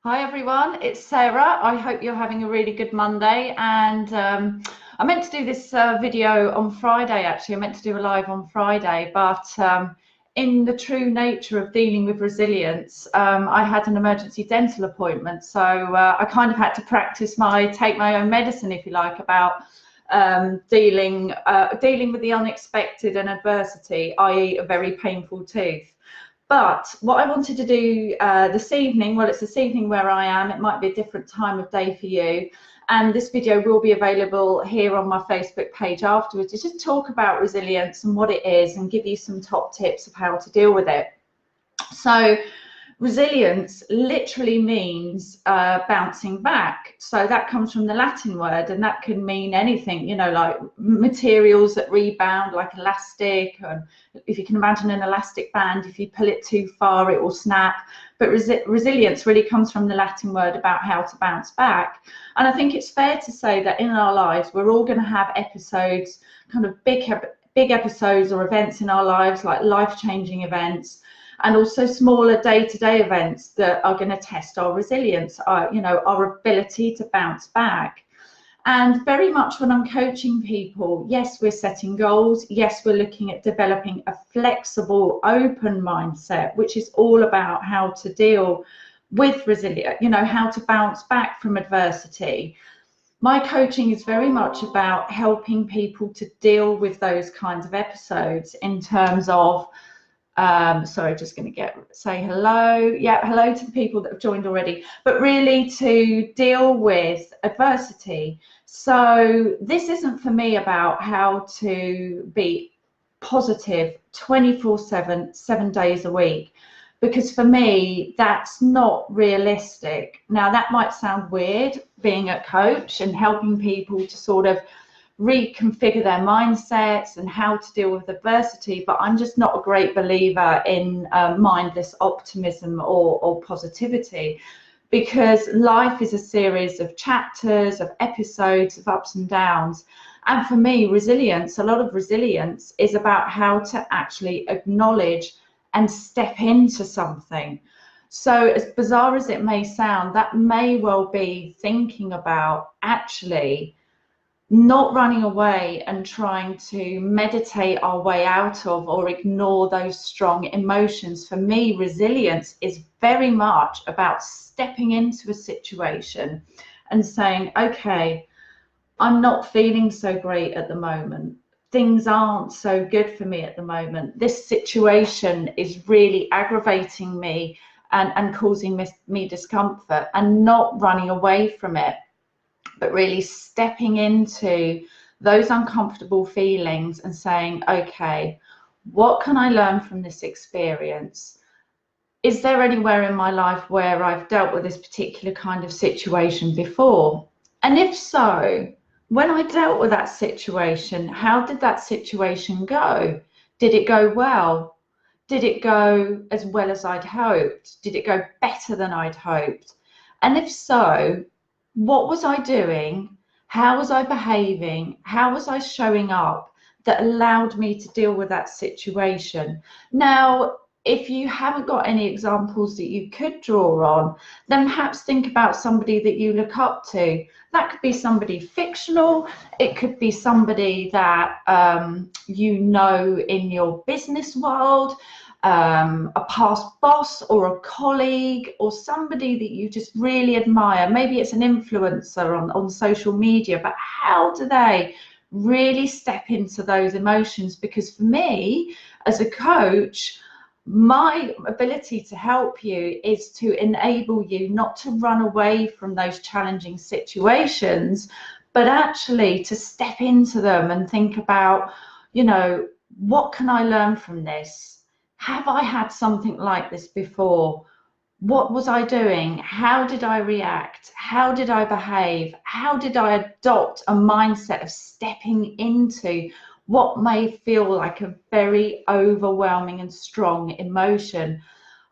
Hi everyone, it's Sarah. I hope you're having a really good Monday. And I meant to do this video on Friday, actually. I meant to do a live on Friday, but in the true nature of dealing with resilience, I had an emergency dental appointment. So I kind of had to practice take my own medicine, if you like, about dealing with the unexpected and adversity, i.e. a very painful tooth. But what I wanted to do this evening, well, it's this evening where I am, it might be a different time of day for you, and this video will be available here on my Facebook page afterwards, to just talk about resilience and what it is and give you some top tips of how to deal with it. So resilience literally means bouncing back. So that comes from the Latin word, and that can mean anything, you know, like materials that rebound, like elastic. And if you can imagine an elastic band, if you pull it too far, it will snap. But resilience really comes from the Latin word about how to bounce back. And I think it's fair to say that in our lives, we're all going to have episodes, kind of big episodes or events in our lives, like life-changing events, and also smaller day-to-day events that are going to test our resilience, our ability to bounce back. And very much when I'm coaching people, yes, we're setting goals. Yes, we're looking at developing a flexible, open mindset, which is all about how to deal with resilience, how to bounce back from adversity. My coaching is very much about helping people to deal with those kinds of episodes in terms of sorry, just going to say hello. Yeah, hello to the people that have joined already, but really to deal with adversity. So this isn't for me about how to be positive 24/7, 7 days a week, because for me, that's not realistic. Now, that might sound weird, being a coach and helping people to sort of reconfigure their mindsets and how to deal with adversity, but I'm just not a great believer in mindless optimism or positivity, because life is a series of chapters, of episodes, of ups and downs. And for me, resilience, a lot of resilience is about how to actually acknowledge and step into something. So as bizarre as it may sound, that may well be thinking about actually not running away and trying to meditate our way out of or ignore those strong emotions. For me, resilience is very much about stepping into a situation and saying, okay, I'm not feeling so great at the moment. Things aren't so good for me at the moment. This situation is really aggravating me and causing me discomfort, and not running away from it, but really stepping into those uncomfortable feelings and saying, okay, what can I learn from this experience? Is there anywhere in my life where I've dealt with this particular kind of situation before? And if so, when I dealt with that situation, how did that situation go? Did it go well? Did it go as well as I'd hoped? Did it go better than I'd hoped? And if so, what was I doing? How was I behaving? How was I showing up that allowed me to deal with that situation? Now, if you haven't got any examples that you could draw on, then perhaps think about somebody that you look up to. That could be somebody fictional. It could be somebody that you know in your business world. A past boss or a colleague or somebody that you just really admire. Maybe it's an influencer on social media, but how do they really step into those emotions? Because for me, as a coach, my ability to help you is to enable you not to run away from those challenging situations, but actually to step into them and think about, what can I learn from this? Have I had something like this before? What was I doing? How did I react? How did I behave? How did I adopt a mindset of stepping into what may feel like a very overwhelming and strong emotion?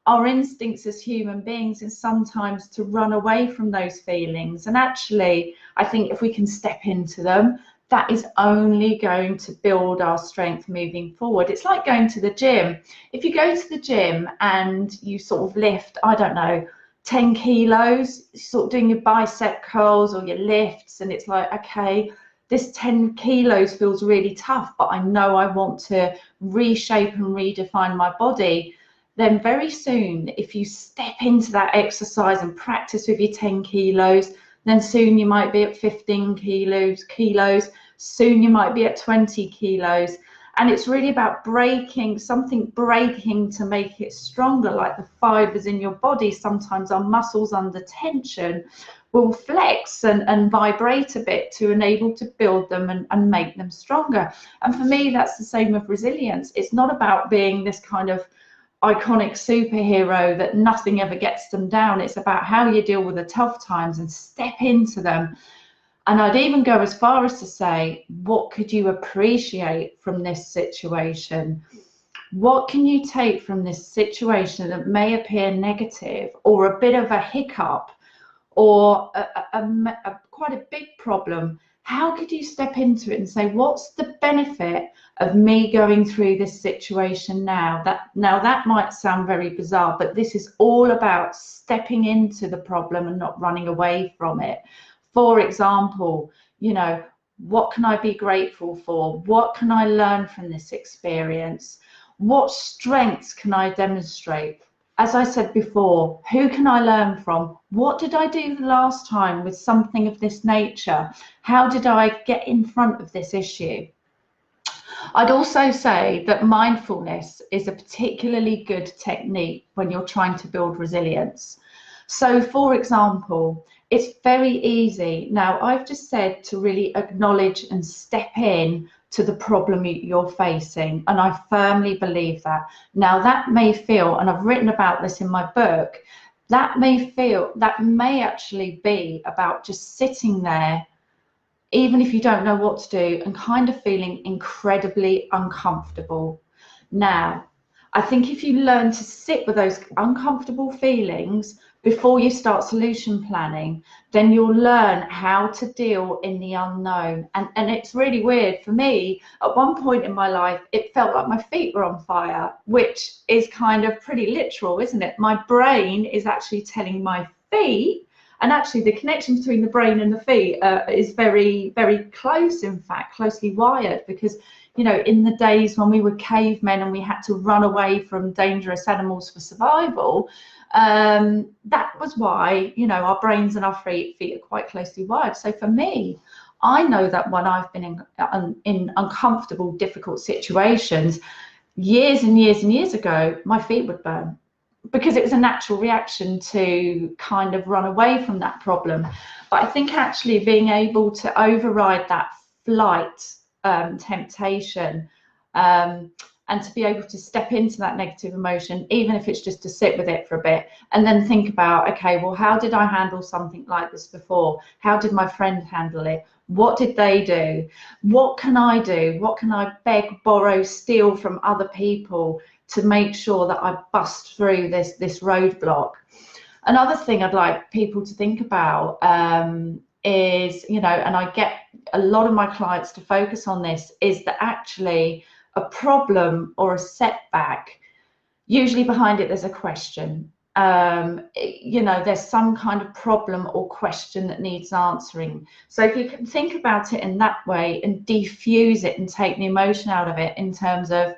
Our instincts as human beings is sometimes to run away from those feelings. And actually, I think if we can step into them, that is only going to build our strength moving forward. It's like going to the gym. If you go to the gym and you sort of lift, I don't know, 10 kilos, sort of doing your bicep curls or your lifts, and it's like, okay, this 10 kilos feels really tough, but I know I want to reshape and redefine my body. Then very soon, if you step into that exercise and practice with your 10 kilos, then soon you might be at 15 kilos, soon you might be at 20 kilos. And it's really about breaking to make it stronger, like the fibers in your body. Sometimes our muscles under tension will flex and vibrate a bit to enable to build them and make them stronger. And for me, that's the same with resilience. It's not about being this kind of iconic superhero that nothing ever gets them down. It's about how you deal with the tough times and step into them. And I'd even go as far as to say, what could you appreciate from this situation? What can you take from this situation that may appear negative or a bit of a hiccup or quite a big problem? How could you step into it and say, what's the benefit of me going through this situation now? That might sound very bizarre, but this is all about stepping into the problem and not running away from it. For example, you know, what can I be grateful for? What can I learn from this experience? What strengths can I demonstrate? As I said before, who can I learn from? What did I do the last time with something of this nature? How did I get in front of this issue? I'd also say that mindfulness is a particularly good technique when you're trying to build resilience. So, for example, it's very easy. Now, I've just said to really acknowledge and step in to the problem you're facing, and I firmly believe that. Now, that may feel, and I've written about this in my book, that may actually be about just sitting there, even if you don't know what to do, and kind of feeling incredibly uncomfortable. Now, I think if you learn to sit with those uncomfortable feelings before you start solution planning, then you'll learn how to deal in the unknown. And it's really weird for me. At one point in my life, it felt like my feet were on fire, which is kind of pretty literal, isn't it? My brain is actually telling my feet, and actually the connection between the brain and the feet is very, very close, in fact, closely wired, because you know, in the days when we were cavemen and we had to run away from dangerous animals for survival, that was why, you know, our brains and our feet are quite closely wired. So for me, I know that when I've been in uncomfortable, difficult situations, years and years and years ago, my feet would burn, because it was a natural reaction to kind of run away from that problem. But I think actually being able to override that flight temptation and to be able to step into that negative emotion, even if it's just to sit with it for a bit and then think about, okay, well, how did I handle something like this before? How did my friend handle it? What did they do? What can I do? What can I beg, borrow, steal from other people to make sure that I bust through this roadblock? Another thing I'd like people to think about is, you know, and I get a lot of my clients to focus on this, is that actually a problem or a setback, usually behind it there's a question. You know, there's some kind of problem or question that needs answering. So if you can think about it in that way and defuse it and take the emotion out of it in terms of,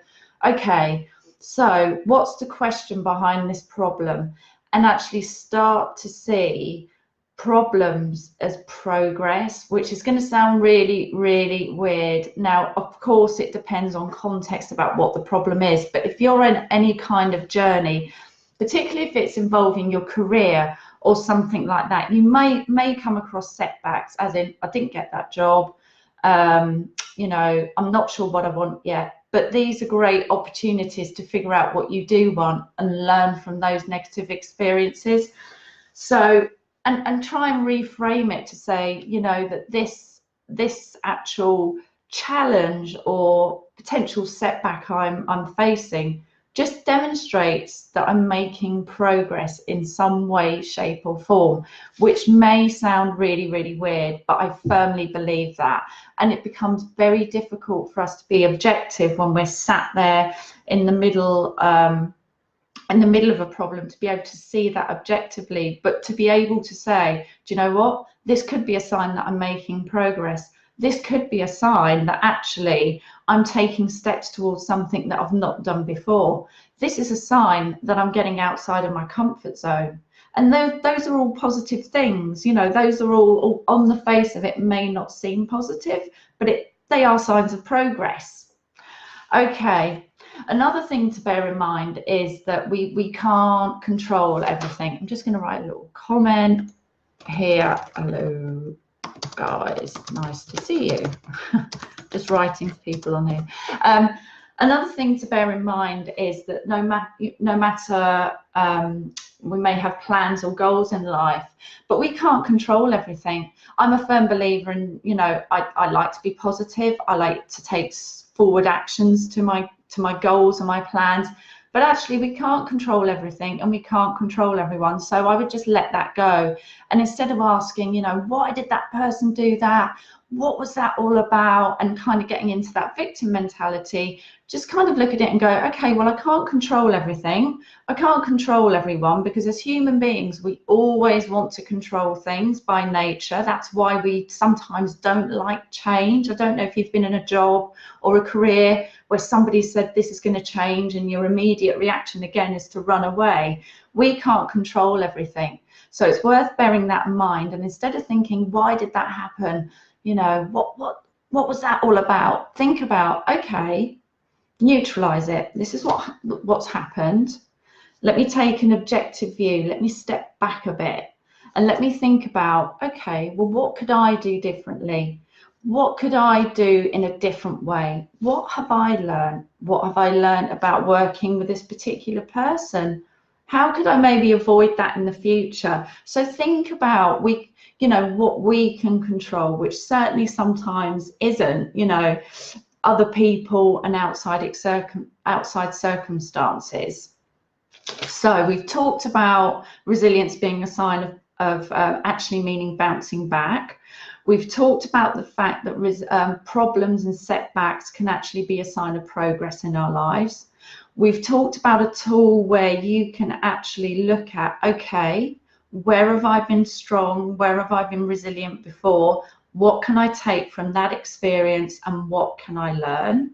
okay, so what's the question behind this problem? And actually start to see problems as progress, which is going to sound really, really weird. Now, of course, it depends on context about what the problem is, but if you're in any kind of journey, particularly if it's involving your career or something like that, you may come across setbacks, as in, I didn't get that job, you know, I'm not sure what I want yet. But these are great opportunities to figure out what you do want and learn from those negative experiences. So, and try and reframe it to say, you know, that this actual challenge or potential setback I'm facing just demonstrates that I'm making progress in some way, shape or form, which may sound really, really weird, but I firmly believe that. And it becomes very difficult for us to be objective when we're sat there in the middle in the middle of a problem, to be able to see that objectively, but to be able to say, do you know what, this could be a sign that I'm making progress. This could be a sign that actually I'm taking steps towards something that I've not done before. This is a sign that I'm getting outside of my comfort zone. And those are all positive things, you know, those are all on the face of it may not seem positive, but they are signs of progress. Okay. Another thing to bear in mind is that we can't control everything. I'm just going to write a little comment here. Hello, guys. Nice to see you. Just writing to people on here. Another thing to bear in mind is that no matter we may have plans or goals in life, but we can't control everything. I'm a firm believer in, you know, I like to be positive. I like to take forward actions to my goals and my plans, but actually we can't control everything and we can't control everyone. So I would just let that go. And instead of asking, you know, why did that person do that? What was that all about? And kind of getting into that victim mentality, just kind of look at it and go, okay, well, I can't control everything. I can't control everyone, because as human beings, we always want to control things by nature. That's why we sometimes don't like change. I don't know if you've been in a job or a career where somebody said this is going to change and your immediate reaction again is to run away. We can't control everything. So it's worth bearing that in mind. And instead of thinking, why did that happen? You know, what was that all about? Think about, okay, neutralize it. This is what's happened. Let me take an objective view. Let me step back a bit and let me think about, okay, well, what could I do differently? What could I do in a different way? What have I learned? What have I learned about working with this particular person? How could I maybe avoid that in the future? So think about, you know, what we can control, which certainly sometimes isn't, you know, other people and outside circumstances. So we've talked about resilience being a sign of actually meaning bouncing back. We've talked about the fact that problems and setbacks can actually be a sign of progress in our lives. We've talked about a tool where you can actually look at, okay, where have I been strong? Where have I been resilient before? What can I take from that experience and what can I learn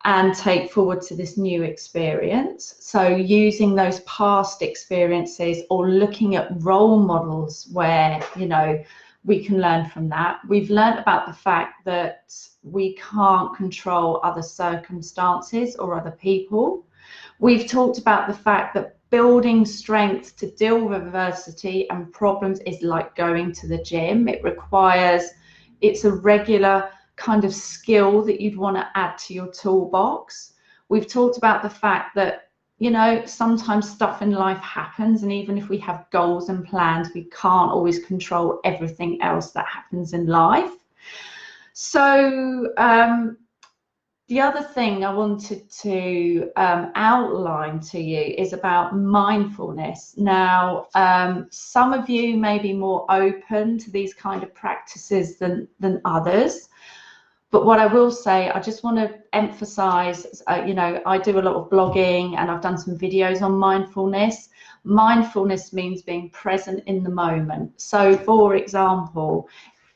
and take forward to this new experience? So using those past experiences or looking at role models where, you know, we can learn from that. We've learned about the fact that we can't control other circumstances or other people. We've talked about the fact that building strength to deal with adversity and problems is like going to the gym. It's a regular kind of skill that you'd want to add to your toolbox. We've talked about the fact that, you know, sometimes stuff in life happens, and even if we have goals and plans, we can't always control everything else that happens in life. So the other thing I wanted to outline to you is about mindfulness. Now, some of you may be more open to these kind of practices than others. But what I will say, I just want to emphasize, you know, I do a lot of blogging and I've done some videos on mindfulness. Mindfulness means being present in the moment. So, for example,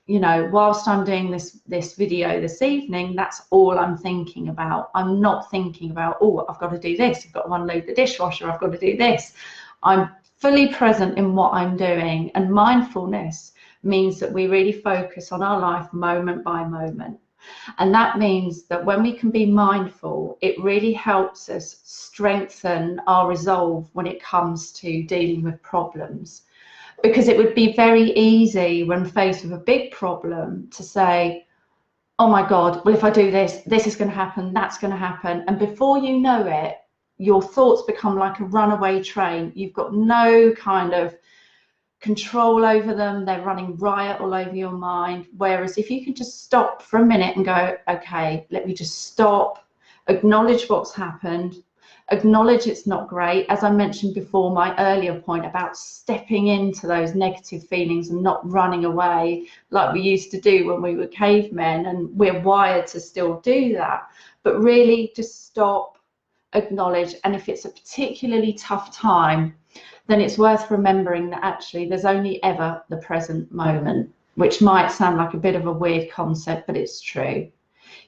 you know, whilst I'm doing this video this evening, that's all I'm thinking about. I'm not thinking about, oh, I've got to do this, I've got to unload the dishwasher, I've got to do this. I'm fully present in what I'm doing. And mindfulness means that we really focus on our life moment by moment. And that means that when we can be mindful, it really helps us strengthen our resolve when it comes to dealing with problems. Because it would be very easy when faced with a big problem to say, oh my God, well, if I do this, this is going to happen, that's going to happen. And before you know it, your thoughts become like a runaway train. You've got no kind of control over them. They're running riot all over your mind. Whereas if you can just stop for a minute and go, okay, let me just stop, acknowledge what's happened, acknowledge it's not great. As I mentioned before, my earlier point about stepping into those negative feelings and not running away like we used to do when we were cavemen, and we're wired to still do that. But really just stop, acknowledge. And if it's a particularly tough time, then it's worth remembering that actually there's only ever the present moment, which might sound like a bit of a weird concept, but it's true.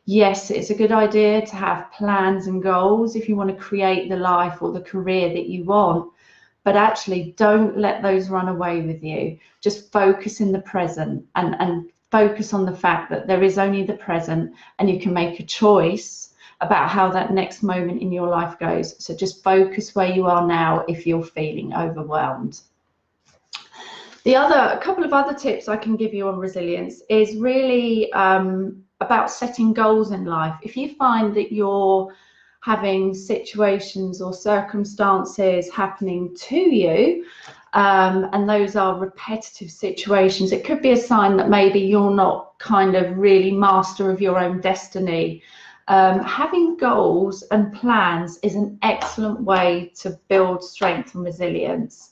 Yes, it's a good idea to have plans and goals if you want to create the life or the career that you want, but actually don't let those run away with you. Just focus in the present and focus on the fact that there is only the present, and you can make a choice about how that next moment in your life goes. So just focus where you are now if you're feeling overwhelmed. A couple of other tips I can give you on resilience is really about setting goals in life. If you find that you're having situations or circumstances happening to you, and those are repetitive situations, it could be a sign that maybe you're not kind of really master of your own destiny. Having goals and plans is an excellent way to build strength and resilience,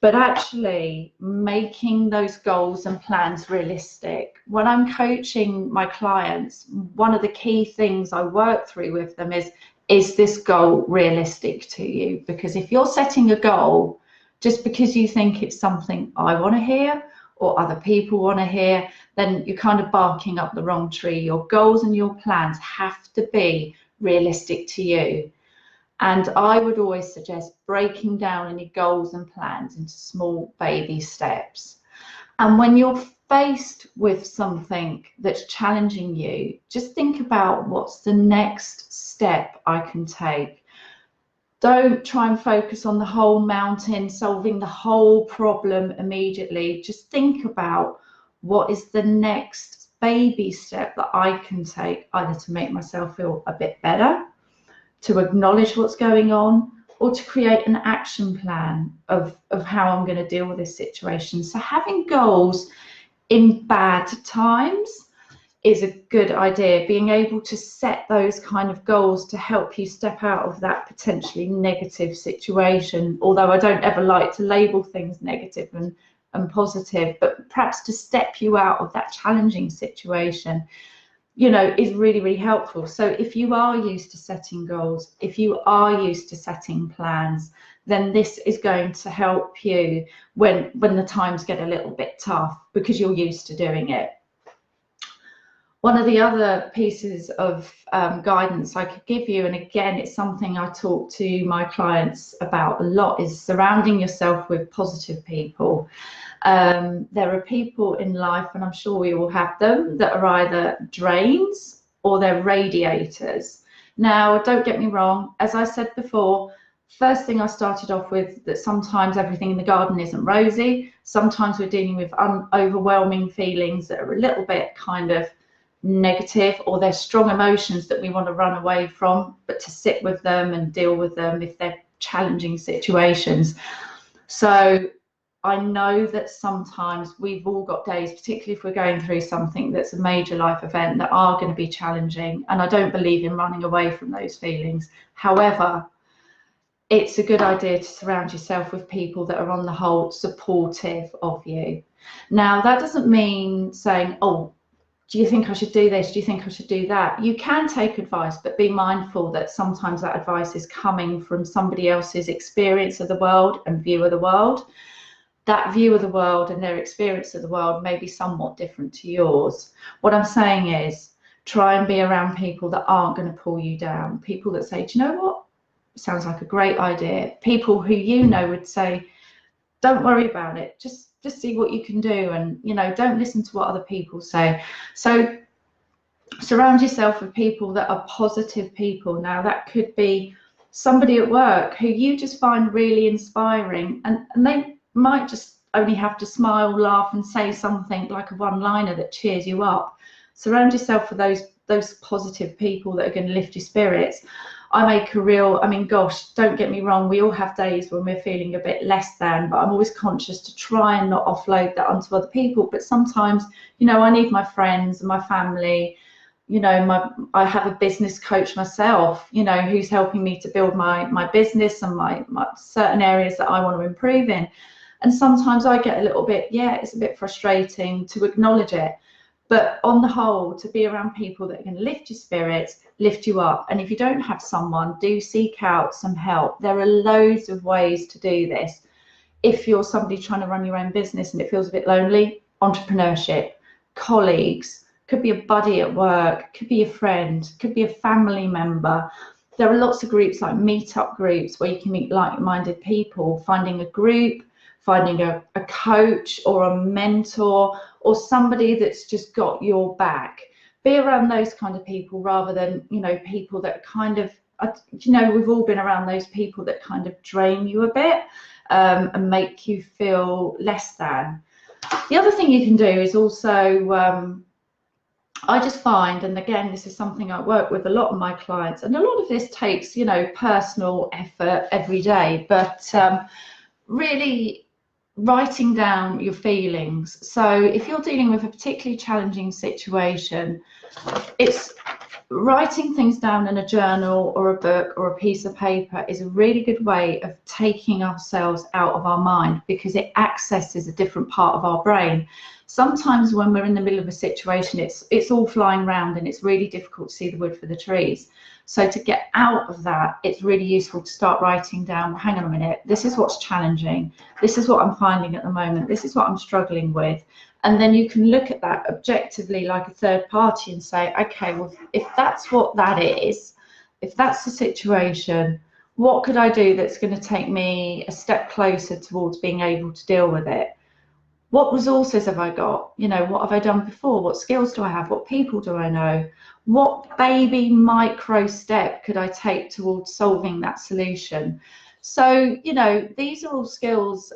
but actually making those goals and plans realistic. When I'm coaching my clients, one of the key things I work through with them is this goal realistic to you? Because if you're setting a goal just because you think it's something I want to hear or other people want to hear, then you're kind of barking up the wrong tree. Your goals and your plans have to be realistic to you. And I would always suggest breaking down any goals and plans into small baby steps. And when you're faced with something that's challenging you, just think about what's the next step I can take. Don't try and focus on the whole mountain, solving the whole problem immediately. Just think about what is the next baby step that I can take, either to make myself feel a bit better, to acknowledge what's going on, or to create an action plan of how I'm going to deal with this situation. So having goals in bad times is a good idea. Being able to set those kind of goals to help you step out of that potentially negative situation, although I don't ever like to label things negative and positive, but perhaps to step you out of that challenging situation, you know, is really, really helpful. So if you are used to setting goals, if you are used to setting plans, then this is going to help you when the times get a little bit tough, because you're used to doing it. One of the other pieces of guidance I could give you, and again, it's something I talk to my clients about a lot, is surrounding yourself with positive people. There are people in life, and I'm sure we all have them, that are either drains or they're radiators. Now, don't get me wrong, as I said before, first thing I started off with, that sometimes everything in the garden isn't rosy. Sometimes we're dealing with overwhelming feelings that are a little bit kind of negative, or they're strong emotions that we want to run away from, but to sit with them and deal with them if they're challenging situations. So I know that sometimes we've all got days, particularly if we're going through something that's a major life event, that are going to be challenging, and I don't believe in running away from those feelings. However, it's a good idea to surround yourself with people that are on the whole supportive of you. Now, that doesn't mean saying, oh, do you think I should do this? Do you think I should do that? You can take advice, but be mindful that sometimes that advice is coming from somebody else's experience of the world and view of the world. That view of the world and their experience of the world may be somewhat different to yours. What I'm saying is, try and be around people that aren't going to pull you down. People that say, do you know what? Sounds like a great idea. People who you know would say, don't worry about it. Just see what you can do, and don't listen to what other people say. So surround yourself with people that are positive people. Now, that could be somebody at work who you just find really inspiring, and they might just only have to smile, laugh, and say something like a one-liner that cheers you up. Surround yourself with those positive people that are going to lift your spirits. Gosh, don't get me wrong, we all have days when we're feeling a bit less than, but I'm always conscious to try and not offload that onto other people. But sometimes, I need my friends and my family. I have a business coach myself, who's helping me to build my business and my certain areas that I want to improve in. And sometimes I get a little bit, it's a bit frustrating to acknowledge it. But on the whole, to be around people that are going to lift your spirits, lift you up. And if you don't have someone, do seek out some help. There are loads of ways to do this. If you're somebody trying to run your own business and it feels a bit lonely, entrepreneurship, colleagues, could be a buddy at work, could be a friend, could be a family member. There are lots of groups like meetup groups where you can meet like-minded people. Finding a group, finding a coach or a mentor or somebody that's just got your back. Be around those kind of people rather than, you know, people that kind of, you know, we've all been around those people that kind of drain you a bit and make you feel less than. The other thing you can do is also, I just find, and again, this is something I work with a lot of my clients, and a lot of this takes, you know, personal effort every day, but really writing down your feelings. So if you're dealing with a particularly challenging situation, it's writing things down in a journal or a book or a piece of paper is a really good way of taking ourselves out of our mind, because it accesses a different part of our brain. Sometimes when we're in the middle of a situation, it's all flying around and it's really difficult to see the wood for the trees. So to get out of that, it's really useful to start writing down, hang on a minute, this is what's challenging, this is what I'm finding at the moment, this is what I'm struggling with. And then you can look at that objectively like a third party and say, okay, well, if that's what that is, if that's the situation, what could I do that's going to take me a step closer towards being able to deal with it? What resources have I got? You know, what have I done before? What skills do I have? What people do I know? What baby micro step could I take towards solving that solution? So, you know, these are all skills,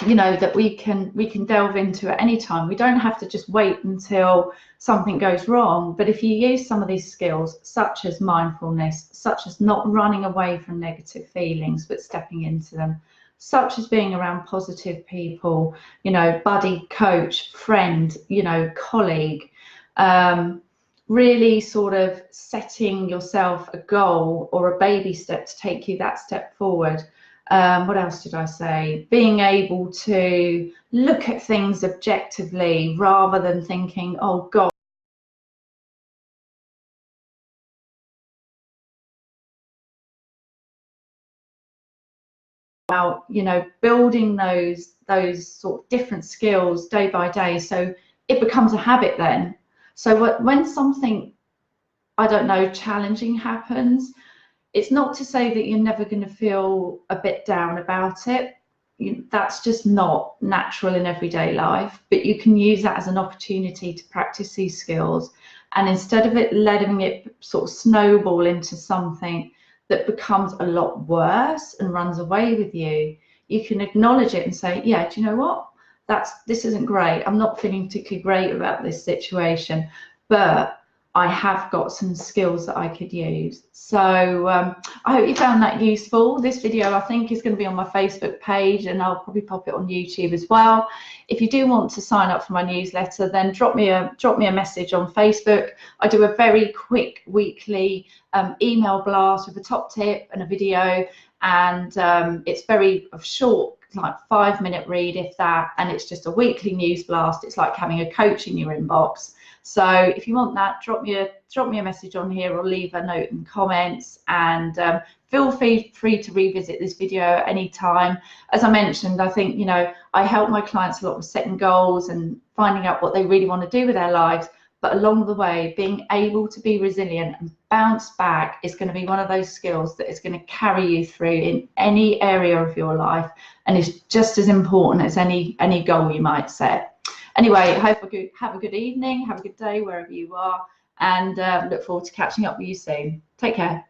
you know, that we can delve into at any time. We don't have to just wait until something goes wrong. But if you use some of these skills, such as mindfulness, such as not running away from negative feelings, but stepping into them, such as being around positive people, you know, buddy, coach, friend, you know, colleague, really sort of setting yourself a goal or a baby step to take you that step forward. What else did I say? Being able to look at things objectively rather than thinking, oh God, about, you know, building those sort of different skills day by day, so it becomes a habit then. So when something, I don't know, challenging happens, it's not to say that you're never going to feel a bit down about it. That's just not natural in everyday life, but you can use that as an opportunity to practice these skills. And instead of it letting it sort of snowball into something that becomes a lot worse and runs away with you, you can acknowledge it and say, yeah, do you know what? This isn't great. I'm not feeling particularly great about this situation, but I have got some skills that I could use. So I hope you found that useful. This video, I think, is going to be on my Facebook page, and I'll probably pop it on YouTube as well. If you do want to sign up for my newsletter, then drop me a message on Facebook. I do a very quick weekly email blast with a top tip and a video, and it's very short, like 5-minute read, if that, and it's just a weekly news blast. It's like having a coach in your inbox. So if you want that, drop me a message on here or leave a note in comments, and feel free to revisit this video at any time. As I mentioned, I think, you know, I help my clients a lot with setting goals and finding out what they really want to do with their lives. But along the way, being able to be resilient and bounce back is going to be one of those skills that is going to carry you through in any area of your life, and is just as important as any goal you might set. Anyway, I hope you have a good evening, have a good day wherever you are, and look forward to catching up with you soon. Take care.